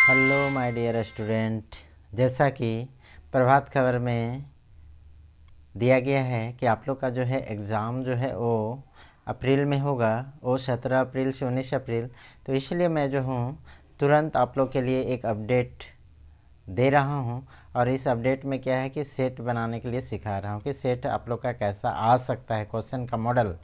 Hello my dear student, जैसा कि प्रभात खबर में दिया गया है कि आप लोग का जो है एग्ज़ाम जो है वो अप्रैल में होगा, वो 17 अप्रैल से 19 अप्रैल। तो इसलिए मैं जो हूँ तुरंत आप लोग के लिए एक अपडेट दे रहा हूँ। और इस अपडेट में क्या है कि सेट बनाने के लिए सिखा रहा हूँ कि सेट आप लोग का कैसा आ सकता है, क्वेश्चन का मॉडल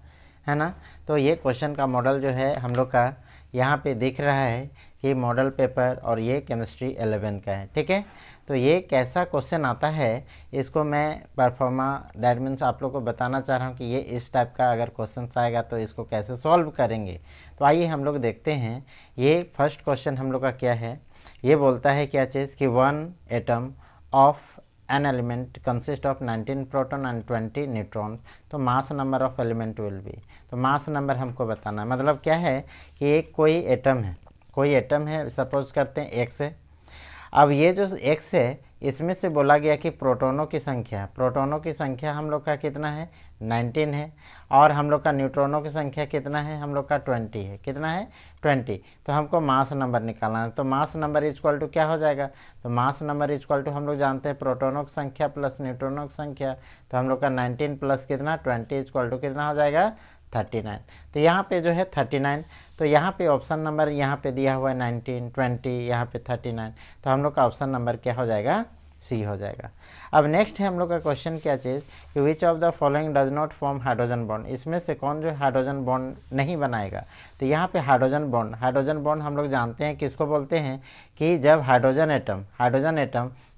है ना। तो ये क्वेश्चन का मॉडल जो है हम लोग का यहाँ पे दिख रहा है कि मॉडल पेपर, और ये केमिस्ट्री 11 का है, ठीक है। तो ये कैसा क्वेश्चन आता है इसको मैं परफॉर्मा दैट मीन्स आप लोग को बताना चाह रहा हूँ कि ये इस टाइप का अगर क्वेश्चन आएगा तो इसको कैसे सॉल्व करेंगे। तो आइए हम लोग देखते हैं। ये फर्स्ट क्वेश्चन हम लोग का क्या है। ये बोलता है क्या चीज़ कि one atom of an element consist of 19 proton and 20 neutron, तो mass number of element will be. तो मास नंबर हमको बताना है, मतलब क्या है कि एक कोई एटम है, सपोज करते हैं एक्स है। अब ये जो एक्स है इसमें से बोला गया कि प्रोटोनों की संख्या हम लोग का कितना है, 19 है। और हम लोग का न्यूट्रॉनों की संख्या कितना है, हम लोग का 20 है। कितना है, 20। तो हमको मास नंबर निकालना है। तो मास नंबर इक्वल टू क्या हो जाएगा, तो मास नंबर इक्वल टू हम लोग जानते हैं प्रोटोनों की संख्या प्लस न्यूट्रॉनों की संख्या। तो हम लोग का 19 प्लस कितना 20 इक्वल टू कितना हो जाएगा 39। तो यहाँ पे जो है 39, तो यहाँ पे ऑप्शन नंबर यहाँ पे दिया हुआ है 19, 20, यहाँ पे 39। तो हम लोग का ऑप्शन नंबर क्या हो जाएगा, सी हो जाएगा। अब नेक्स्ट है हम लोग का क्वेश्चन क्या चीज़ कि which of the following does not form hydrogen bond, इसमें से कौन जो हाइड्रोजन बॉन्ड नहीं बनाएगा। तो यहाँ पे हाइड्रोजन बॉन्ड हम लोग जानते हैं किसको बोलते हैं कि जब हाइड्रोजन एटम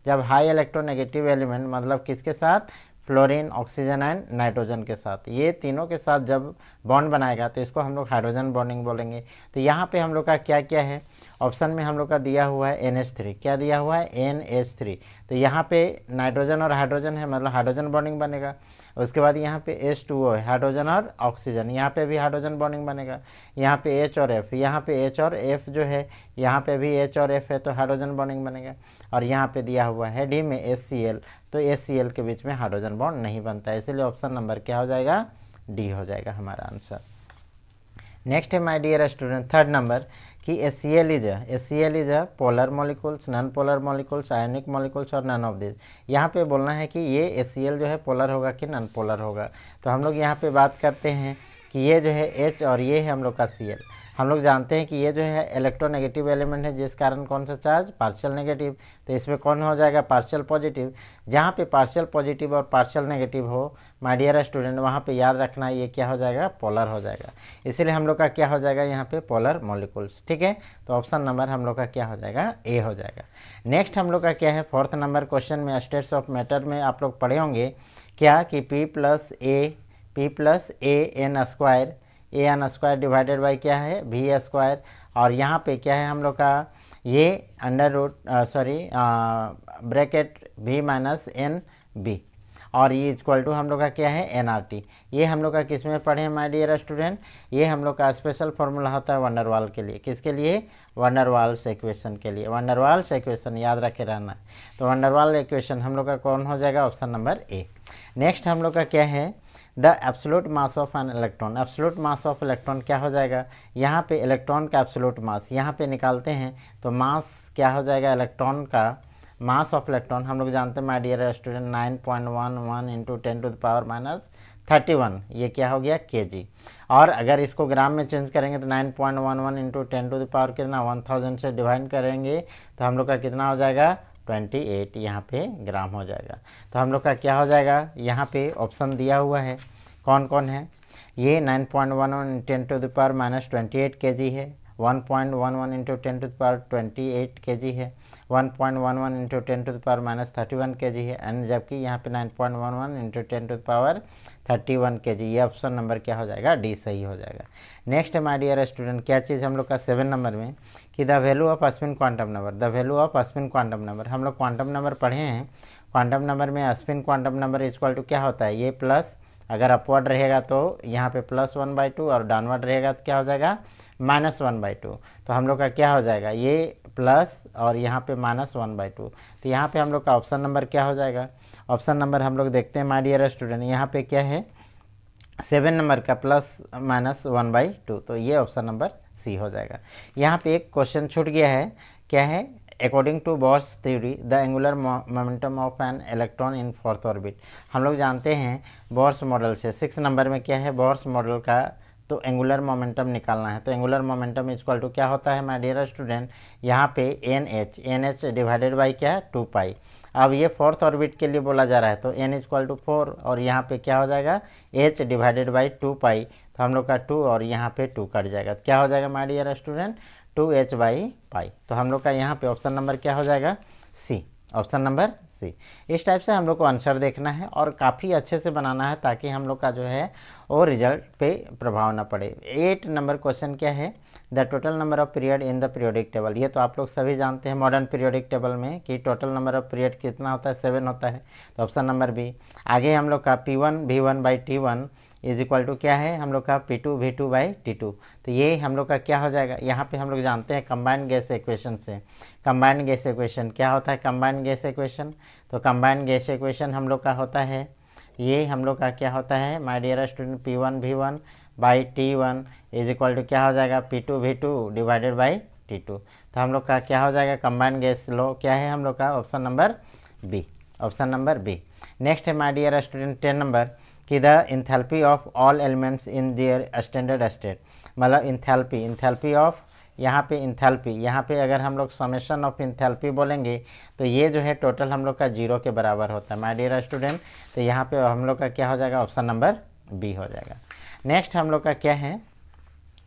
जब हाई इलेक्ट्रोनेगेटिव एलिमेंट, मतलब किसके साथ, फ्लोरीन, ऑक्सीजन एंड नाइट्रोजन के साथ, ये तीनों के साथ जब बॉन्ड बनाएगा तो इसको हम लोग हाइड्रोजन बॉन्डिंग बोलेंगे। तो यहाँ पे हम लोग का क्या क्या है, ऑप्शन में हम लोग का दिया हुआ है NH3। क्या दिया हुआ है, NH3। तो यहाँ पे नाइट्रोजन और हाइड्रोजन है, मतलब हाइड्रोजन बॉन्डिंग बनेगा। उसके बाद यहाँ पे H2O है, हाइड्रोजन और ऑक्सीजन, यहाँ पे भी हाइड्रोजन बॉन्डिंग बनेगा। यहाँ पे H और F, यहाँ पे H और F जो है, यहाँ पे भी H और F है तो हाइड्रोजन बॉन्डिंग बनेगा। और यहाँ पे दिया हुआ है D में HCl, तो HCl के बीच में हाइड्रोजन बॉन्ड नहीं बनता है, इसलिए ऑप्शन नंबर क्या हो जाएगा, डी हो जाएगा हमारा आंसर। नेक्स्ट है my dear student third number कि HCl is a polar molecules, non polar molecules, ionic molecules और नन ऑफ दिस। यहाँ पे बोलना है कि ये HCl जो है पोलर होगा कि नॉन पोलर होगा। तो हम लोग यहाँ पे बात करते हैं कि ये जो है H और ये है हम लोग का Cl। हम लोग जानते हैं कि ये जो है इलेक्ट्रोनेगेटिव एलिमेंट है, जिस कारण कौन सा चार्ज, पार्शियल नेगेटिव। तो इसमें कौन हो जाएगा, पार्शियल पॉजिटिव। जहाँ पे पार्शियल पॉजिटिव और पार्शियल नेगेटिव हो माय डियर स्टूडेंट, वहाँ पे याद रखना ये क्या हो जाएगा, पोलर हो जाएगा। इसीलिए हम लोग का क्या हो जाएगा यहाँ पे, पोलर मॉलिक्यूल्स, ठीक है। तो ऑप्शन नंबर हम लोग का क्या हो जाएगा, ए हो जाएगा। नेक्स्ट हम लोग का क्या है, फोर्थ नंबर क्वेश्चन में स्टेट्स ऑफ मैटर में आप लोग पढ़े होंगे क्या कि P plus a n square divided by क्या है, V स्क्वायर। और यहाँ पे क्या है हम लोग का, ये under root bracket V minus n b, और ये इक्वल टू हम लोग का क्या है, NRT। ये हम लोग का किस में पढ़े हैं माय डियर स्टूडेंट, ये हम लोग का स्पेशल फॉर्मूला होता है वंडरवाल के लिए। किसके लिए, वंडरवाल्स इक्वेशन के लिए। वंडरवाल्स इक्वेशन याद रखे रहना। तो वंडरवाल इक्वेशन हम लोग का कौन हो जाएगा, ऑप्शन नंबर ए। नेक्स्ट हम लोग का क्या है, the absolute mass of an electron. Absolute mass of electron क्या हो जाएगा, यहाँ पे इलेक्ट्रॉन का एब्सोल्यूट मास यहाँ पे निकालते हैं। तो मास क्या हो जाएगा, इलेक्ट्रॉन का मास ऑफ इलेक्ट्रॉन हम लोग जानते हैं माय डियर स्टूडेंट 9.11 इंटू 10⁻31, ये क्या हो गया, kg। और अगर इसको ग्राम में चेंज करेंगे तो 9.11 इंटू 10⁻, कितना 1000 से डिवाइड करेंगे तो हम लोग का कितना हो जाएगा, 28 यहाँ पे ग्राम हो जाएगा। तो हम लोग का क्या हो जाएगा, यहाँ पे ऑप्शन दिया हुआ है कौन कौन है, ये 9.11 10⁻28 kg है, 1.11 इंटू 10⁻28 kg है, 1.11 इंटू 10⁻31 kg है, एंड जबकि यहाँ पे 9.11 इंटू 10⁻31 kg। ये ऑप्शन नंबर क्या हो जाएगा, डी सही हो जाएगा। नेक्स्ट माय डियर स्टूडेंट क्या चीज़ हम लोग का 7 नंबर में कि the value of spin quantum number. The value of spin quantum number, हम लोग क्वांटम नंबर पढ़े हैं। क्वांटम नंबर में spin quantum number equal to क्या होता है, ये प्लस, अगर अपवर्ड रहेगा तो यहाँ पे +1/2 और डाउनवर्ड रहेगा तो क्या हो जाएगा, -1/2। तो हम लोग का क्या हो जाएगा, ये प्लस और यहाँ पे -1/2। तो यहाँ पे हम लोग का ऑप्शन नंबर क्या हो जाएगा, ऑप्शन नंबर हम लोग देखते हैं माय डियर स्टूडेंट। यहाँ पे क्या है, 7 नंबर का +-1/2, तो ये ऑप्शन नंबर सी हो जाएगा। यहाँ पे एक क्वेश्चन छूट गया है, क्या है, according to Bohr's theory the angular momentum of an electron in fourth orbit. हम लोग जानते हैं बोर्स मॉडल से 6 नंबर में क्या है, बोर्स मॉडल का तो एंगुलर मोमेंटम निकालना है। तो एंगुलर मोमेंटम इक्वल टू क्या होता है माय डियर स्टूडेंट, यहाँ पे एन एच डिवाइडेड बाई क्या है 2 पाई। अब ये फोर्थ ऑर्बिट के लिए बोला जा रहा है तो n इक्वल टू 4 और यहाँ पे क्या हो जाएगा h डिवाइडेड बाई 2 पाई। तो हम लोग का 2 और यहाँ पे 2 कट जाएगा, क्या हो जाएगा my dear student 2h by pi. तो हम लोग का यहाँ पे ऑप्शन नंबर क्या हो जाएगा सी, ऑप्शन नंबर सी। इस टाइप से हम लोग को आंसर देखना है और काफ़ी अच्छे से बनाना है ताकि हम लोग का जो है वो रिजल्ट पे प्रभाव ना पड़े। 8 नंबर क्वेश्चन क्या है, the total number of period in the periodic table. ये तो आप लोग सभी जानते हैं मॉडर्न पीरियोडिक टेबल में कि टोटल नंबर ऑफ पीरियड कितना होता है 7 होता है। तो ऑप्शन नंबर बी। आगे हम लोग का P1 V1 by T1 is equal to क्या है हम लोग का P2 V2 बाई T2। तो ये हम लोग का क्या हो जाएगा, यहाँ पे हम लोग जानते हैं कंबाइंड गैस इक्वेशन से। कंबाइंड गैस इक्वेशन क्या होता है, कंबाइंड गैस इक्वेशन, तो कंबाइंड गैस इक्वेशन हम लोग का होता है, ये हम लोग का क्या होता है my dear student P1 V1 by T1 is equal to क्या हो जाएगा P2 V2 divided by T2। तो हम लोग का क्या हो जाएगा कंबाइंड गैस लॉ क्या है हम लोग का option number B, option number B. Next है माय डियर स्टूडेंट 10 नंबर कि the enthalpy of all elements in their standard state. मतलब इंथैल्पी, इंथैल्पी ऑफ यहाँ पे इंथैल्पी, यहाँ पे अगर हम लोग समेशन ऑफ इंथैल्पी बोलेंगे तो ये जो है टोटल हम लोग का 0 के बराबर होता है माय डियर स्टूडेंट। तो यहाँ पे हम लोग का क्या हो जाएगा ऑप्शन नंबर बी हो जाएगा। नेक्स्ट हम लोग का क्या है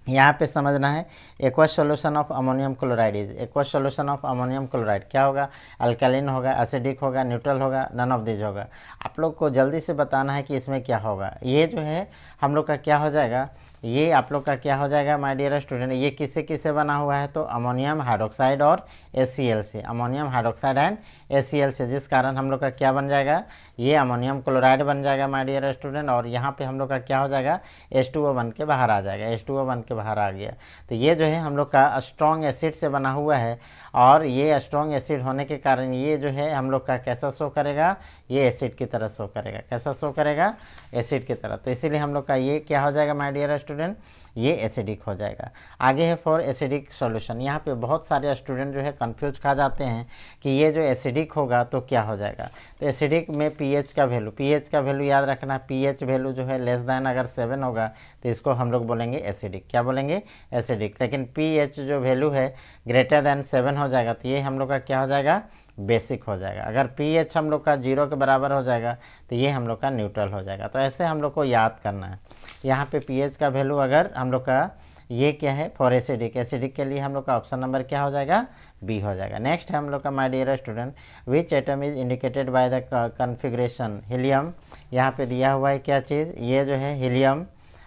यहाँ पे समझना है aqueous solution of ammonium chloride is, aqueous solution of ammonium chloride क्या होगा, अल्कलिन होगा, एसिडिक होगा, न्यूट्रल होगा, नन ऑफ दिस होगा। आप लोग को जल्दी से बताना है कि इसमें क्या होगा। ये जो है हम लोग का क्या हो जाएगा, ये आप लोग का क्या हो जाएगा माय डियर स्टूडेंट, ये किससे किससे बना हुआ है तो अमोनियम हाइड्रोक्साइड और HCl से, अमोनियम हाइड्रोक्साइड एंड HCl से, जिस कारण हम लोग का क्या बन जाएगा ये अमोनियम क्लोराइड बन जाएगा माय डियर स्टूडेंट। और यहाँ पे हम लोग का क्या हो जाएगा H2O बन के बाहर आ जाएगा, H2O बन के बाहर आ गया। तो ये जो है हम लोग का स्ट्रॉन्ग एसिड से बना हुआ है और ये स्ट्रॉन्ग एसिड होने के कारण ये जो है हम लोग का कैसा शो करेगा, ये एसिड की तरह शो करेगा, कैसा शो करेगा एसिड की तरह। तो इसीलिए हम लोग का ये क्या हो जाएगा माय डियर स्टूडेंट, ये एसिडिक हो जाएगा। आगे है फॉर एसिडिक सॉल्यूशन। यहाँ पे बहुत सारे स्टूडेंट जो है कंफ्यूज खा जाते हैं कि ये जो एसिडिक होगा तो क्या हो जाएगा। तो एसिडिक में पीएच का वैल्यू, पीएच का वैल्यू याद रखना, पीएच वैल्यू जो है लेस दैन अगर 7 होगा तो इसको हम लोग बोलेंगे एसिडिक, क्या बोलेंगे एसिडिक। लेकिन पीएच जो वैल्यू है ग्रेटर दैन 7 हो जाएगा तो ये हम लोग का क्या हो जाएगा बेसिक हो जाएगा। अगर पीएच हम लोग का 0 के बराबर हो जाएगा तो ये हम लोग का न्यूट्रल हो जाएगा। तो ऐसे हम लोग को याद करना है। यहाँ पे पीएच का वैल्यू अगर हम लोग का ये क्या है फॉर एसिडिक, एसिडिक के लिए हम लोग का ऑप्शन नंबर क्या हो जाएगा बी हो जाएगा। नेक्स्ट है हम लोग का my dear student which atom is indicated by the configuration helium. यहाँ पे दिया हुआ है क्या चीज़, ये जो है हीलियम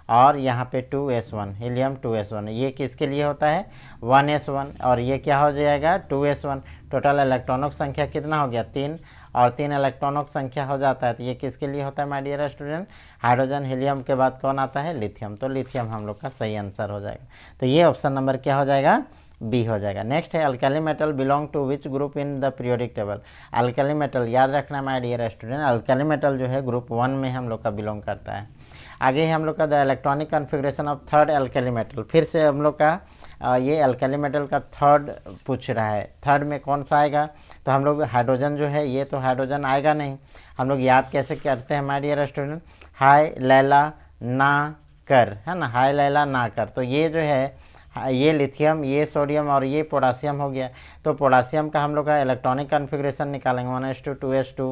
और यहाँ पे 2s1, हीलियम 2s1, ये किसके लिए होता है 1s1 और ये क्या हो जाएगा 2s1। टोटल इलेक्ट्रॉनों की संख्या कितना हो गया 3 और 3 इलेक्ट्रॉनों की संख्या हो जाता है तो ये किसके लिए होता है my dear student hydrogen. Helium के बाद कौन आता है लिथियम, तो लिथियम हम लोग का सही आंसर हो जाएगा। तो ये ऑप्शन नंबर क्या हो जाएगा बी हो जाएगा। नेक्स्ट है alkali metal belong to which group in the periodic table. Alkali metal याद रखना my dear student, alkali metal जो है ग्रुप 1 में हम लोग का बिलोंग करता है। आगे हम लोग का the electronic configuration of third alkali metal, फिर से हम लोग का ये अल्कली मेटल का थर्ड पूछ रहा है। थर्ड में कौन सा आएगा तो हम लोग हाइड्रोजन जो है ये तो हाइड्रोजन आएगा नहीं। हम लोग याद कैसे करते हैं माय डियर स्टूडेंट, हाय लैला ना कर, है ना, हाय लैला ना कर। तो ये जो है ये लिथियम, ये सोडियम और ये पोटासियम हो गया। तो पोटासियम का हम लोग का इलेक्ट्रॉनिक कॉन्फ़िगरेशन निकालेंगे 1s2 2s2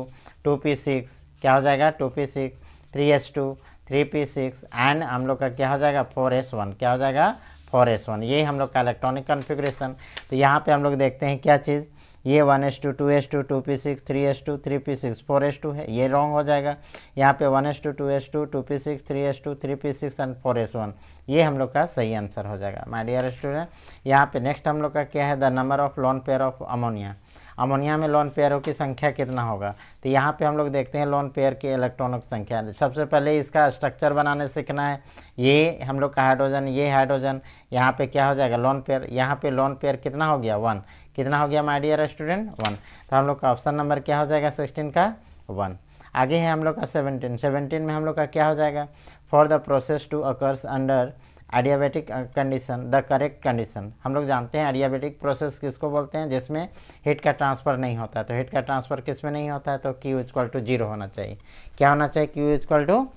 2p6 क्या हो जाएगा 2p6 3s2 3p6 एंड हम लोग का क्या हो जाएगा 4s1, क्या हो जाएगा 4s1। ये हम लोग का इलेक्ट्रॉनिक कॉन्फ़िगरेशन। तो यहाँ पे हम लोग देखते हैं क्या चीज़, ये 1s2 2s2 2p6 3s2 3p6 4s2 है, ये रॉन्ग हो जाएगा। यहाँ पे 1s2 2s2 2p6 3s2 3p6 and 4s1, ये हम लोग का सही आंसर हो जाएगा माय डियर स्टूडेंट। यहाँ पे नेक्स्ट हम लोग का क्या है the number of lone pair of ammonia. Ammonia में लोन पेयरों की संख्या कितना होगा। तो यहाँ पे हम लोग देखते हैं लोन पेयर के इलेक्ट्रॉनों की संख्या। सबसे पहले इसका स्ट्रक्चर बनाने सीखना है। ये हम लोग का हाइड्रोजन, ये हाइड्रोजन, यहाँ पे क्या हो जाएगा लोन पेयर, यहाँ पे लोन पेयर कितना हो गया 1, कितना हो गया माय डियर स्टूडेंट 1। तो हम लोग का ऑप्शन नंबर क्या हो जाएगा 16 का 1। आगे है हम लोग का 17 में हम लोग का क्या हो जाएगा for the process to occurs under adiabatic condition the correct condition. हम लोग जानते हैं एडियाबेटिक प्रोसेस किसको बोलते हैं, जिसमें हीट का ट्रांसफ़र नहीं होता है। तो हीट का ट्रांसफ़र किस में नहीं होता है, तो Q इक्वल टू 0 होना चाहिए। क्या होना चाहिए, Q इक्वल टू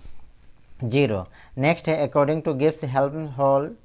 0। नेक्स्ट है according to Gibbs Helmholtz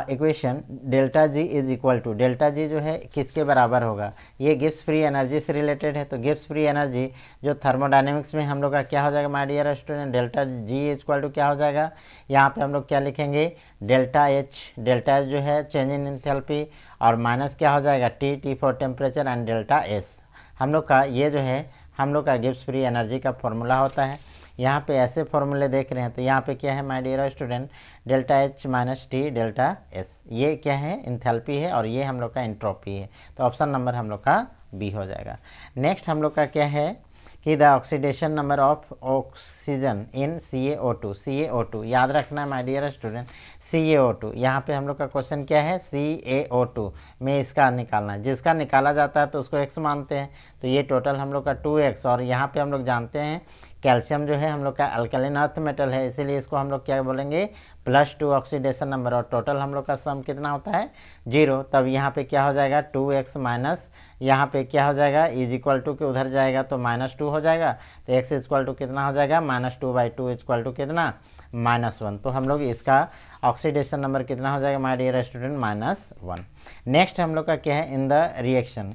equation delta G is equal to, delta G जो है किसके बराबर होगा, ये गिब्स फ्री एनर्जी से रिलेटेड है। तो गिब्स फ्री एनर्जी जो थर्मोडायनेमिक्स में हम लोग का क्या हो जाएगा my dear student, delta G is equal to क्या हो जाएगा, यहाँ पे हम लोग क्या लिखेंगे, डेल्टा एच जो है चेंज इन एंथैल्पी, और माइनस क्या हो जाएगा T for temperature and delta S. हम लोग का ये जो है हम लोग का गिब्स फ्री एनर्जी का फॉर्मूला होता है। यहाँ पे ऐसे फॉर्मूले देख रहे हैं, तो यहाँ पे क्या है my dear student, delta H minus T delta S, ये क्या है इंथैल्पी है, और ये हम लोग का एंट्रोपी है। तो ऑप्शन नंबर हम लोग का बी हो जाएगा। नेक्स्ट हम लोग का क्या है कि the oxidation number of oxygen in CaO2 याद रखना है माय डियर स्टूडेंट, CaO2 यहाँ पे हम लोग का क्वेश्चन क्या है, CaO2 में इसका निकालना है, जिसका निकाला जाता है तो उसको x मानते हैं। तो ये टोटल हम लोग का 2x, और यहाँ पे हम लोग जानते हैं कैल्शियम जो है हम लोग का अल्कलिन अर्थ मेटल है, इसीलिए इसको हम लोग क्या बोलेंगे +2 ऑक्सीडेशन नंबर, और टोटल हम लोग का सम कितना होता है 0। तब यहाँ पे क्या हो जाएगा 2x माइनस यहाँ पे क्या हो जाएगा इज इक्वल टू के उधर जाएगा तो -2 हो जाएगा। तो x इक्वल टू कितना हो जाएगा -2/2 इक्वल टू कितना -1। तो हम लोग इसका ऑक्सीडेशन नंबर कितना हो जाएगा माय डियर स्टूडेंट -1। नेक्स्ट हम लोग का क्या है इन द रिएक्शन,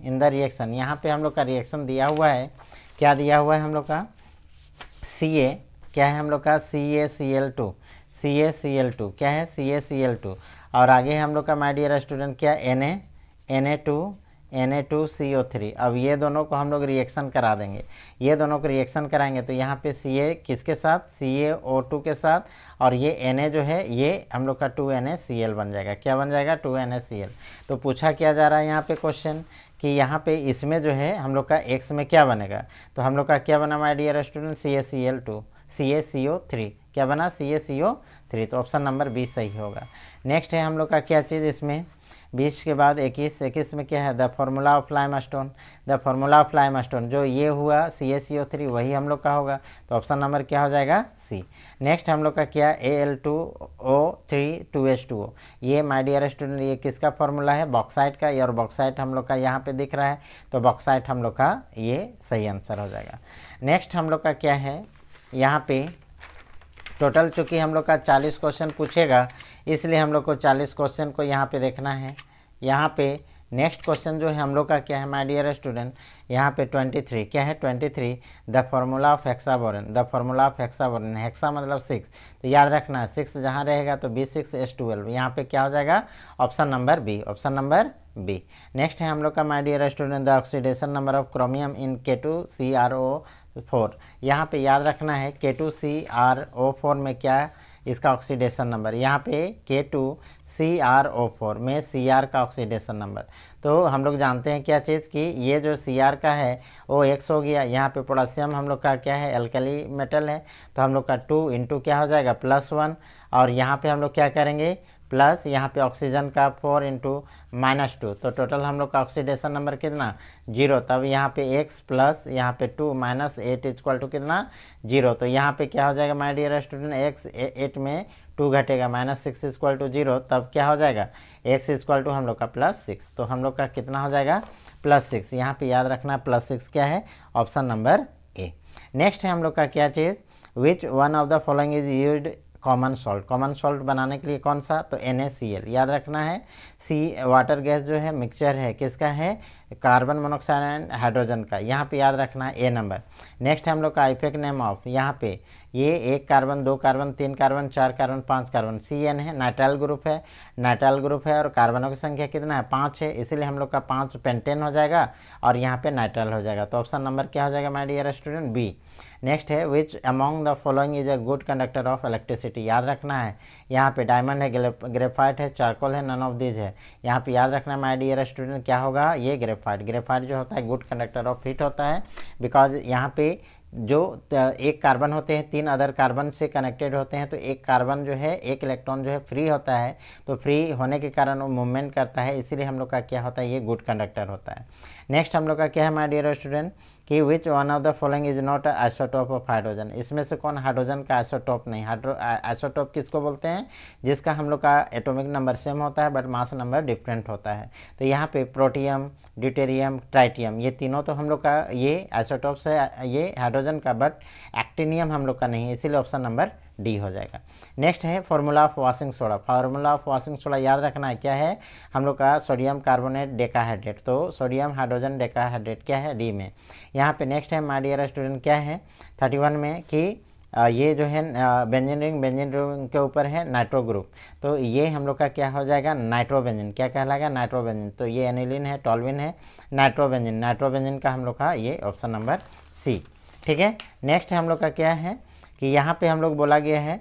यहाँ पे हम लोग का रिएक्शन दिया हुआ है, क्या दिया हुआ है हम लोग का Ca, क्या है हम लोग का CaCl2 क्या है CaCl2, और आगे हम लोग का माय डियर स्टूडेंट क्या Na2CO3। अब ये दोनों को हम लोग रिएक्शन करा देंगे, ये दोनों को रिएक्शन कराएंगे तो यहाँ पे Ca किसके साथ CaO2 के साथ, और ये Na जो है ये हम लोग का 2NaCl बन जाएगा। क्या बन जाएगा 2NaCl। तो पूछा क्या जा रहा है यहाँ पे क्वेश्चन कि यहाँ पे इसमें जो है हम लोग का x में क्या बनेगा, तो हम लोग का क्या बना माय डियर स्टूडेंट CaCO3 क्या बना CaCO3। तो ऑप्शन नंबर 20 सही होगा। नेक्स्ट है हम लोग का क्या चीज़ इसमें 20 के बाद 21 में क्या है द फार्मूला ऑफ लाइमस्टोन, जो ये हुआ CaCO3 वही हम लोग का होगा। तो ऑप्शन नंबर क्या हो जाएगा सी। नेक्स्ट हम लोग का क्या Al2O3 2H2O, ये माय डियर स्टूडेंट ये किसका फार्मूला है बॉक्साइट का, और बॉक्साइट हम लोग का यहाँ पे दिख रहा है, तो बॉक्साइट हम लोग का ये सही आंसर हो जाएगा। नेक्स्ट हम लोग का क्या है यहाँ पे टोटल चूँकि हम लोग का 40 क्वेश्चन पूछेगा, इसलिए हम लोग को 40 क्वेश्चन को यहाँ पे देखना है। यहाँ पे नेक्स्ट क्वेश्चन जो है हम लोग का क्या है माय डियर स्टूडेंट, यहाँ पे 23 क्या है 23 द फार्मूला ऑफ हेक्साबोरेन, हेक्सा मतलब 6, तो याद रखना है 6 जहाँ रहेगा तो B6H12, यहाँ पे क्या हो जाएगा ऑप्शन नंबर बी। नेक्स्ट है हम लोग का my dear student the oxidation number of chromium in K2CrO4, यहाँ पे याद रखना है K2CrO4 में क्या इसका ऑक्सीडेशन नंबर, यहाँ पे K2CrO4 में Cr का ऑक्सीडेशन नंबर। तो हम लोग जानते हैं क्या चीज़ कि ये जो Cr का है वो X हो गया, यहाँ पे पोटेशियम हम लोग का क्या है एल्कली मेटल है, तो हम लोग का 2 इंटू क्या हो जाएगा +1, और यहाँ पे हम लोग क्या करेंगे प्लस यहाँ पे ऑक्सीजन का 4 इंटू -2, तो टोटल हम लोग का ऑक्सीडेशन नंबर कितना 0। तब यहाँ पे x प्लस यहाँ पे 2 -8 इक्वल टू कितना 0। तो यहाँ पे क्या हो जाएगा माय डियर स्टूडेंट x 8 में 2 घटेगा -6 इक्वल टू 0, तब क्या हो जाएगा x इक्वल टू हम लोग का +6। तो हम लोग का कितना हो जाएगा +6, यहाँ पे याद रखना +6 क्या है ऑप्शन नंबर ए। नेक्स्ट है हम लोग का क्या चीज़ which one of the following is used common salt बनाने के लिए कौन सा, तो NaCl याद रखना है। सी वाटर गैस जो है मिक्सचर है किसका है कार्बन मोनोऑक्साइड एंड हाइड्रोजन का, यहाँ पे याद रखना है ए नंबर। नेक्स्ट हम लोग का इफेक्ट नेम ऑफ, यहाँ पे ये 1 carbon 2 carbon 3 carbon 4 carbon 5 carbon CN है, नाइट्राइल ग्रुप है और कार्बनों की संख्या कितना है 5 है, इसीलिए हम लोग का 5 पेंटेन हो जाएगा और यहाँ पे नाइट्राइल हो जाएगा। तो ऑप्शन नंबर क्या हो जाएगा my dear student B. Next है which among the following is a good conductor of electricity, याद रखना है यहाँ पे डायमंड है, ग्रेफाइट है, चारकोल है, नन ऑफ दिस है। यहाँ पे याद रखना माय डियर स्टूडेंट क्या होगा ये ग्रेफाइट जो होता है गुड कंडक्टर ऑफ हीट होता है, बिकॉज यहाँ पे जो एक कार्बन होते हैं 3 अदर कार्बन से कनेक्टेड होते हैं, तो एक कार्बन जो है, एक इलेक्ट्रॉन जो है फ्री होता है, तो फ्री होने के कारण वो मूवमेंट करता है, इसीलिए हम लोग का क्या होता है, ये गुड कंडक्टर होता है। नेक्स्ट हम लोग का क्या है माय डियर स्टूडेंट कि विच one of the following is not isotope of hydrogen, इसमें से कौन हाइड्रोजन का आइसोटोप नहीं। आइसोटोप किसको बोलते हैं, जिसका हम लोग का एटॉमिक नंबर सेम होता है बट मास नंबर डिफरेंट होता है। तो यहाँ पे प्रोटियम, ड्यूटेरियम, ट्राइटियम, ये तीनों तो हम लोग का ये आइसोटोप्स है, ये हाइड्रोजन का, बट एक्टिनियम हम लोग का नहीं है, इसीलिए ऑप्शन नंबर डी हो जाएगा। नेक्स्ट है formula of washing soda. Formula of washing soda याद रखना है, क्या है हम लोग का, सोडियम कार्बोनेट डेकाहाइड्रेट, तो सोडियम हाइड्रोजन डेकाहाइड्रेट क्या है, डी में। यहाँ पे नेक्स्ट है माय डियर स्टूडेंट क्या है 31 में कि ये जो है बेंजीन रिंग के ऊपर है नाइट्रो ग्रुप, तो ये हम लोग का क्या हो जाएगा, नाइट्रोबेंजीन, क्या कहलाएगा, नाइट्रोबेंजीन। तो ये एनिलीन है, टॉल्विन है, नाइट्रोबेंजीन का हम लोग का ये ऑप्शन नंबर सी। ठीक है, नेक्स्ट हम लोग का क्या है कि यहाँ पे हम लोग बोला गया है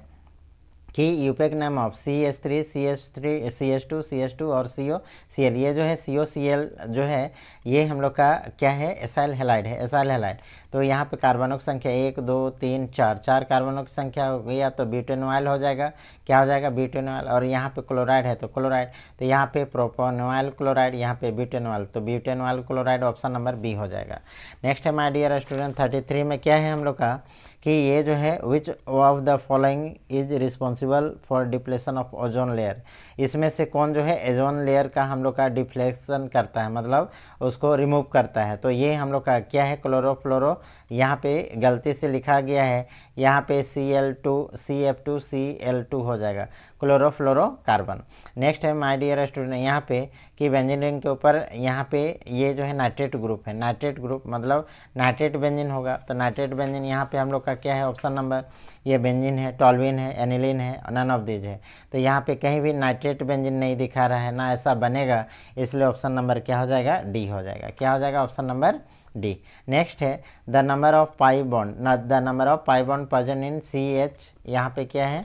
कि यूपेक name of CH3, CH3, CH2, CH2 और COCl, ये जो है COCl जो है ये हम लोग का क्या है, एसाइल हैलाइड है, एसाइल हैलाइड। तो यहाँ पे कार्बनों की संख्या 1 2 3 4, 4 कार्बनों की संख्या हो गई, या तो ब्यूटेनॉइल हो जाएगा, क्या हो जाएगा, ब्यूटेनॉइल। और यहाँ पे क्लोराइड है तो क्लोराइड, तो यहाँ पे प्रोपोनॉइल क्लोराइड, यहाँ पे ब्यूटेनॉइल, तो ब्यूटेनॉइल क्लोराइड ऑप्शन नंबर बी हो जाएगा। नेक्स्ट है माय डियर स्टूडेंट 33 में क्या है हम लोग का कि ये जो है which of the following is responsible for depletion of ozone layer, इसमें से कौन जो है ओजोन लेयर का हम लोग का डिफ्लेक्शन करता है, मतलब उसको रिमूव करता है। तो ये हम लोग का क्या है, क्लोरोफ्लोरो, यहाँ पे गलती से लिखा गया है, यहाँ पे CF2Cl2 हो जाएगा, क्लोरोफ्लोरोकार्बन। नेक्स्ट है माय डियर स्टूडेंट यहाँ पे कि बेंजीन रिंग के ऊपर यहाँ पे ये जो है नाइट्रेट ग्रुप है, नाइट्रेट ग्रुप मतलब नाइट्रेट बेंजीन होगा, तो नाइट्रेट बेंजीन यहाँ पे हम लोग का क्या है, ऑप्शन नंबर ये बेंजीन है, टॉल्विन है, एनिलीन है, नन ऑफ दीज है। तो यहाँ पे कहीं भी नाइट्रेट बेंजीन नहीं दिखा रहा है, ना ऐसा बनेगा, इसलिए ऑप्शन नंबर क्या हो जाएगा, डी हो जाएगा। क्या हो जाएगा, ऑप्शन नंबर डी। नेक्स्ट है the number of pi bond, the number of pi bond present in CH, यहाँ पे क्या है,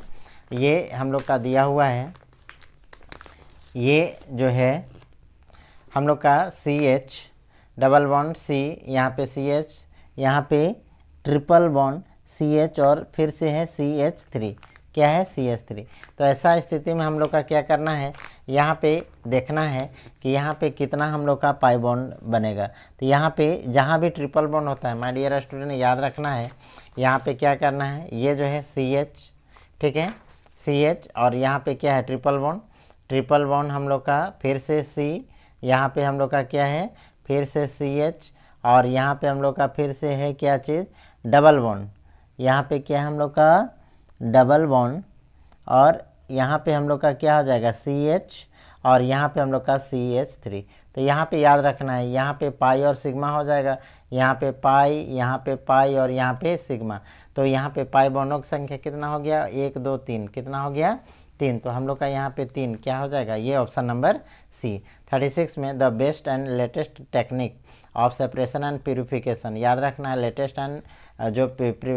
ये हम लोग का दिया हुआ है, ये जो है हम लोग का CH डबल बॉन्ड C, यहाँ पे CH, यहाँ पे ट्रिपल बॉन्ड CH और फिर से है CH3, क्या है, CH3। तो ऐसा स्थिति में हम लोग का क्या करना है, यहाँ पे देखना है कि यहाँ पे कितना हम लोग का पाई बॉन्ड बनेगा। तो यहाँ पे जहाँ भी ट्रिपल बॉन्ड होता है माय डियर स्टूडेंट याद रखना है, यहाँ पे क्या करना है, ये जो है CH, ठीक है, CH, और यहाँ पे क्या है, ट्रिपल बॉन्ड हम लोग का, फिर से C, यहाँ पे हम लोग का क्या है, फिर से CH, और यहाँ पे हम लोग का फिर से है क्या चीज़, डबल बॉन्ड, यहाँ पे क्या है हम लोग का, डबल बॉन्ड, और यहाँ पे हम लोग का क्या हो जाएगा, CH, और यहाँ पे हम लोग का CH3। तो यहाँ पे याद रखना है, यहाँ पे पाई और सिग्मा हो जाएगा, यहाँ पे पाई, यहाँ पे पाई, और यहाँ पे सिग्मा। तो यहाँ पे पाई बॉन्डों की संख्या कितना हो गया, 1 2 3, कितना हो गया, 3। तो हम लोग का यहाँ पे 3 क्या हो जाएगा, ये ऑप्शन नंबर सी। 36 में the best and latest technique of separation and purification, याद रखना है, लेटेस्ट एंड जो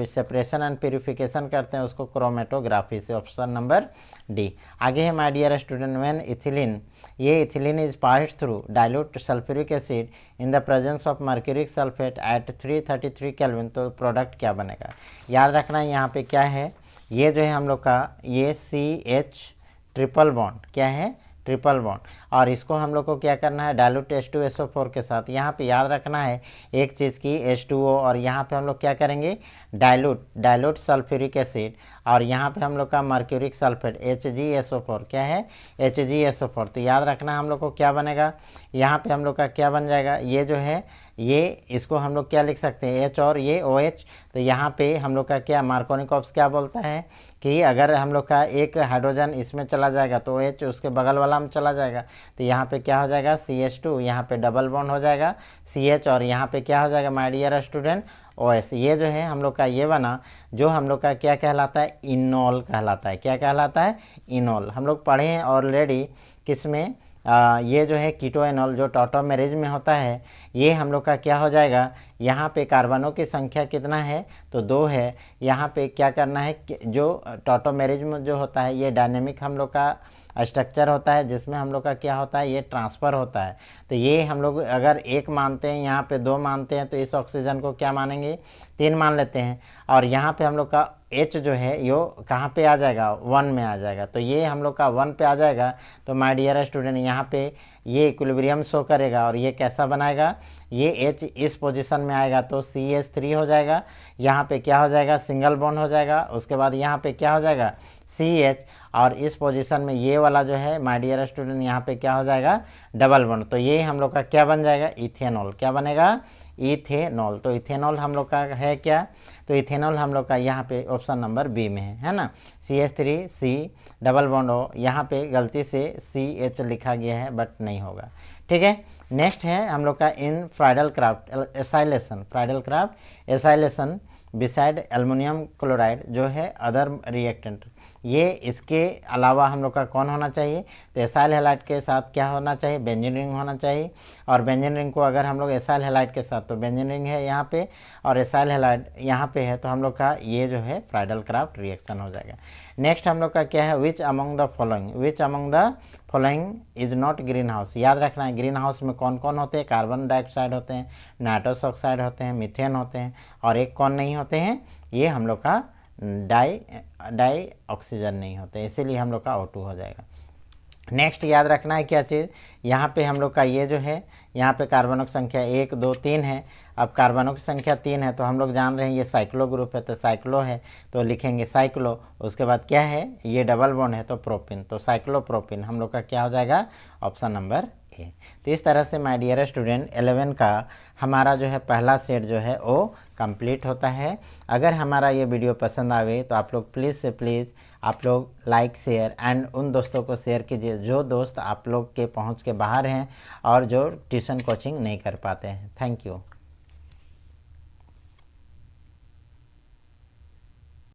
सेपरेशन एंड प्यूरिफिकेशन करते हैं उसको क्रोमेटोग्राफी से, ऑप्शन नंबर डी। आगे है my dear student when ethylene, ये ethylene is passed through dilute sulphuric acid in the presence of mercuric sulphate at 333 kelvin, तो प्रोडक्ट क्या बनेगा। याद रखना है यहाँ पे क्या है, ये जो है हम लोग का ये CH ट्रिपल बॉन्ड, क्या है, ट्रिपल बॉन्ड, और इसको हम लोग को क्या करना है, डाइल्यूट H2SO4 के साथ। यहाँ पे याद रखना है एक चीज़ की, H2O, और यहाँ पे हम लोग क्या करेंगे, डाइल्यूट सल्फ्यूरिक एसिड, और यहाँ पे हम लोग का मर्क्यूरिक सल्फेट HgSO4, क्या है, HgSO4। तो याद रखना हम लोग को क्या बनेगा, यहाँ पे हम लोग का क्या बन जाएगा, ये जो है ये, इसको हम लोग क्या लिख सकते हैं, H और ये OH। तो यहाँ पे हम लोग का क्या, मार्कोनिकॉप्स क्या बोलता है कि अगर हम लोग का एक हाइड्रोजन इसमें चला जाएगा तो OH उसके बगल वाला में चला जाएगा, तो यहाँ पे क्या हो जाएगा, CH2, यहाँ पे डबल बॉन्ड हो जाएगा CH, और यहाँ पे क्या हो जाएगा माय डियर स्टूडेंट, OS। ये जो है हम लोग का ये बना, जो हम लोग का क्या कहलाता है, इनॉल कहलाता है, क्या कहलाता है, इनॉल। हम लोग पढ़े हैं ऑलरेडी किसमें, ये जो है कीटोएनॉल जो टॉटोमेरेज में होता है, ये हम लोग का क्या हो जाएगा, यहाँ पे कार्बनों की संख्या कितना है, तो 2 है। यहाँ पे क्या करना है, जो टॉटोमेरेज में जो होता है ये डायनेमिक हम लोग का स्ट्रक्चर होता है जिसमें हम लोग का क्या होता है, ये ट्रांसफ़र होता है। तो ये हम लोग अगर 1 मानते हैं, यहाँ पे 2 मानते हैं, तो इस ऑक्सीजन को क्या मानेंगे, 3 मान लेते हैं। और यहाँ पे हम लोग का H जो है यो कहाँ पे आ जाएगा, 1 में आ जाएगा। तो ये हम लोग का 1 पे आ जाएगा। तो माय डियर स्टूडेंट यहाँ पे ये इक्विलिब्रियम शो करेगा और ये कैसा बनाएगा, ये H इस पोजीशन में आएगा तो CH3 हो जाएगा। यहाँ पे क्या हो जाएगा, सिंगल बॉन्ड हो जाएगा। उसके बाद यहाँ पे क्या हो जाएगा, CH, और इस पोजीशन में ये वाला जो है माय डियर स्टूडेंट यहाँ पे क्या हो जाएगा, डबल बॉन्ड। तो ये हम लोग का क्या बन जाएगा, इथेनॉल। क्या बनेगा, इथेनॉल। तो इथेनॉल हम लोग का है क्या, तो इथेनॉल हम लोग का यहाँ पे ऑप्शन नंबर बी में है ना। CH3C डबल बॉन्ड हो, यहाँ पे गलती से CH लिखा गया है बट नहीं होगा, ठीक है। नेक्स्ट है हम लोग का in Friedel Crafts acylation, Friedel Crafts acylation beside aluminium chloride जो है अदर रिएक्टेंट, ये इसके अलावा हम लोग का कौन होना चाहिए, तो एसाइल हैलाइड के साथ क्या होना चाहिए, बेंजीन रिंग होना चाहिए। और बेंजीन रिंग को अगर हम लोग एसाइल हैलाइड के साथ, तो बेंजीन रिंग है यहाँ पे और एसाइल हैलाइड यहाँ पे है, तो हम लोग का ये जो है फ्राइडल क्राफ्ट रिएक्शन हो जाएगा। नेक्स्ट हम लोग का क्या है, which among the following, which among the following is not green house. याद रखना है ग्रीन हाउस में कौन कौन होते हैं, कार्बन डाइऑक्साइड होते हैं, नाइट्रस ऑक्साइड होते हैं, मीथेन होते हैं, और एक कौन नहीं होते हैं, ये हम लोग का डाई ऑक्सीजन नहीं होते, इसीलिए हम लोग का O2 हो जाएगा। नेक्स्ट याद रखना है क्या चीज़, यहाँ पे हम लोग का ये जो है, यहाँ पे कार्बनों की संख्या 1 2 3 है। अब कार्बनों की संख्या 3 है तो हम लोग जान रहे हैं ये साइक्लो ग्रुप है, तो साइक्लो है तो लिखेंगे साइक्लो। उसके बाद क्या है, ये डबल बॉन्ड है तो प्रोपिन, तो साइक्लोप्रोपिन हम लोग का क्या हो जाएगा, ऑप्शन नंबर ए। तो इस तरह से माय डियर स्टूडेंट 11 का हमारा जो है पहला सेट जो है वो कंप्लीट होता है। अगर हमारा ये वीडियो पसंद आवे तो आप लोग प्लीज़ से प्लीज़ आप लोग लाइक शेयर एंड उन दोस्तों को शेयर कीजिए जो दोस्त आप लोग के पहुंच के बाहर हैं और जो ट्यूशन कोचिंग नहीं कर पाते हैं। Thank you.